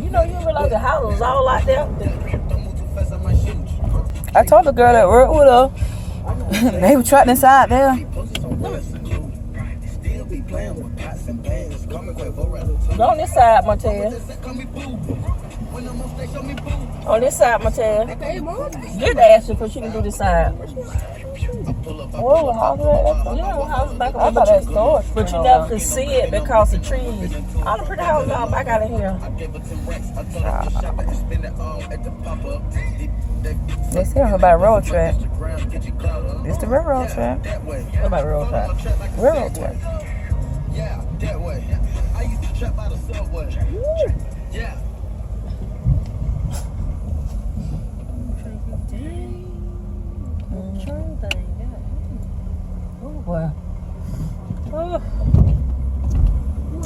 You know, you realize the house was all like that. I told the girl that worked with her. They were trapped inside there. Go on this side, Martell. On this side, Martell. Get the ass before she can do this side. Whoa, how's that? Yeah, house back I over thought that storage. but you never could see it because of trees. All the pretty houses all back out of here. They say it about road track. It's the railroad track. What about road track? Railroad track. Yeah, that way. I used to trap by the subway. Yeah. Well,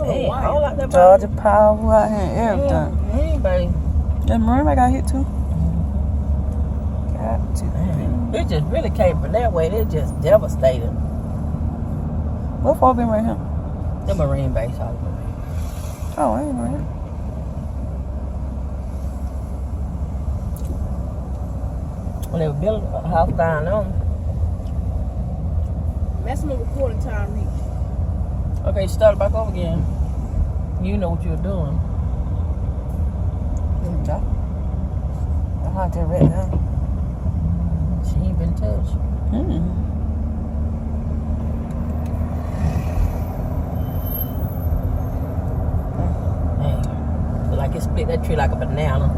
hey, all like that. Georgia Power out here and everything. Anybody. That Marine I got hit too. Got to. It just really came from that way. It just devastated. What fall been right here? The Marine base. Oh, I ain't know that. When they were building a house down on. Maximum recording time reached. Okay, start back over again. You know what you're doing. I had to read that. She ain't been touched. Hey, feel like it split that tree like a banana.